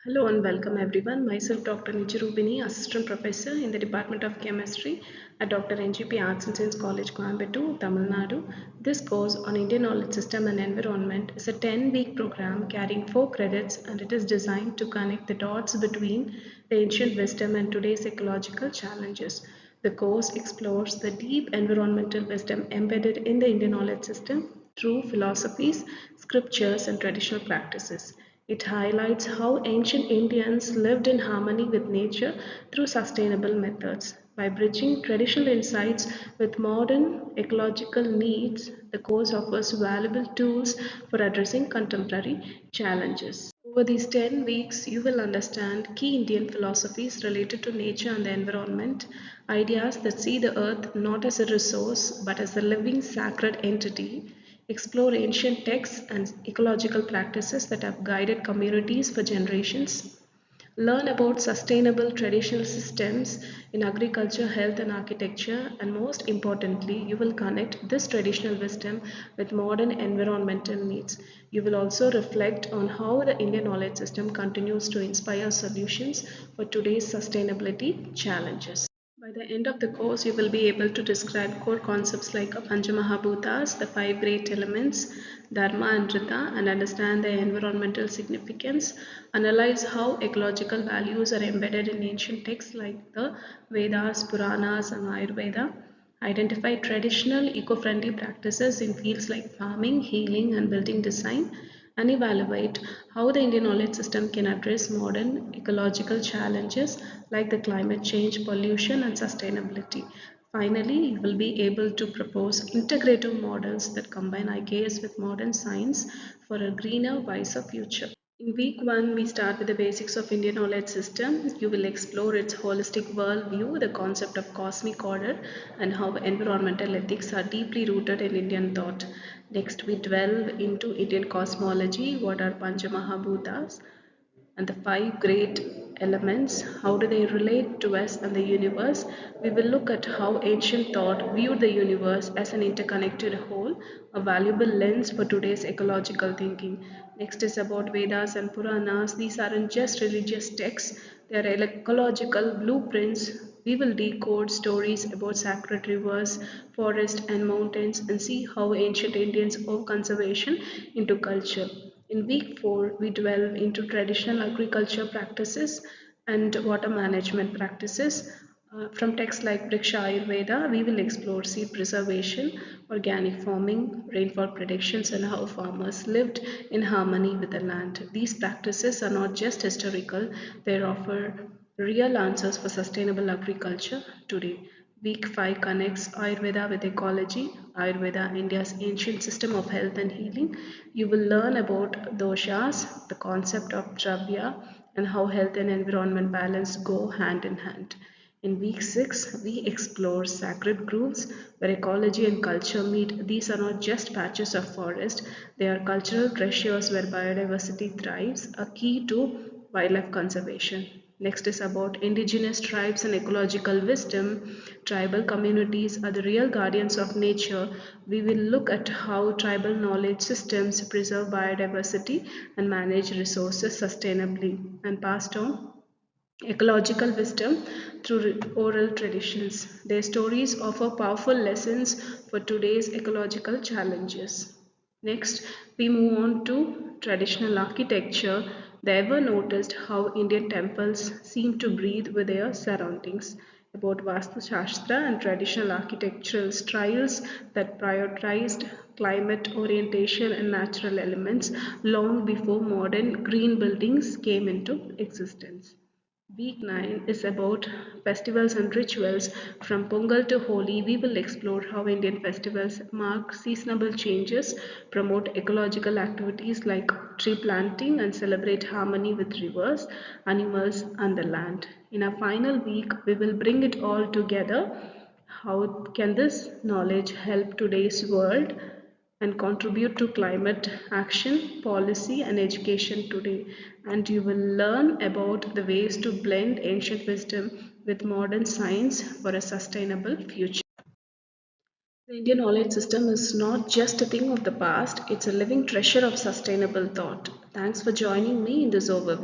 Hello and welcome everyone. Myself Dr. Nijirubini, Assistant Professor in the Department of Chemistry at Dr. NGP Arts and Science College, Coimbatore, Tamil Nadu. This course on Indian Knowledge System and Environment is a 10-week program carrying 4 credits, and it is designed to connect the dots between the ancient wisdom and today's ecological challenges. The course explores the deep environmental wisdom embedded in the Indian knowledge system through philosophies, scriptures, and traditional practices. It highlights how ancient Indians lived in harmony with nature through sustainable methods. By bridging traditional insights with modern ecological needs, the course offers valuable tools for addressing contemporary challenges. Over these 10 weeks, you will understand key Indian philosophies related to nature and the environment, ideas that see the earth not as a resource but as a living sacred entity, explore ancient texts and ecological practices that have guided communities for generations, learn about sustainable traditional systems in agriculture, health, and architecture, and most importantly, you will connect this traditional wisdom with modern environmental needs. You will also reflect on how the Indian knowledge system continues to inspire solutions for today's sustainability challenges. By the end of the course, you will be able to describe core concepts like Panchamahabhutas, the five great elements, Dharma and Rita, and understand their environmental significance. Analyze how ecological values are embedded in ancient texts like the Vedas, Puranas, and Ayurveda. Identify traditional eco-friendly practices in fields like farming, healing, and building design, and evaluate how the Indian knowledge system can address modern ecological challenges like the climate change, pollution, and sustainability. Finally, you will be able to propose integrative models that combine IKS with modern science for a greener, wiser future. In week 1, we start with the basics of Indian knowledge system. You will explore its holistic worldview, the concept of cosmic order, and how environmental ethics are deeply rooted in Indian thought. Next, we delve into Indian cosmology. What are Panchamahabhutas? And the five great elements, how do they relate to us and the universe? We will look at how ancient thought viewed the universe as an interconnected whole, a valuable lens for today's ecological thinking. Next is about Vedas and Puranas. These aren't just religious texts, they are ecological blueprints. We will decode stories about sacred rivers, forests, and mountains and see how ancient Indians wove conservation into culture. In week 4, we delve into traditional agriculture practices and water management practices. From texts like Briksha Ayurveda, we will explore seed preservation, organic farming, rainfall predictions, and how farmers lived in harmony with the land. These practices are not just historical, they offer real answers for sustainable agriculture today. Week 5 connects Ayurveda with ecology. Ayurveda, India's ancient system of health and healing. You will learn about doshas, the concept of dravya, and how health and environment balance go hand in hand. In week 6, we explore sacred groves where ecology and culture meet. These are not just patches of forest, they are cultural treasures where biodiversity thrives, a key to wildlife conservation. Next is about indigenous tribes and ecological wisdom. Tribal communities are the real guardians of nature. We will look at how tribal knowledge systems preserve biodiversity and manage resources sustainably and passed on ecological wisdom through oral traditions. Their stories offer powerful lessons for today's ecological challenges. Next, we move on to traditional architecture. They ever noticed how Indian temples seem to breathe with their surroundings? About Vastu Shastra and traditional architectural styles that prioritized climate orientation and natural elements long before modern green buildings came into existence. Week 9 is about festivals and rituals. From Pongal to Holi, we will explore how Indian festivals mark seasonal changes, promote ecological activities like tree planting, and celebrate harmony with rivers, animals, and the land. In our final week, we will bring it all together. How can this knowledge help today's world and contribute to climate action, policy, and education today? And you will learn about the ways to blend ancient wisdom with modern science for a sustainable future. The Indian knowledge system is not just a thing of the past, it's a living treasure of sustainable thought. Thanks for joining me in this overview.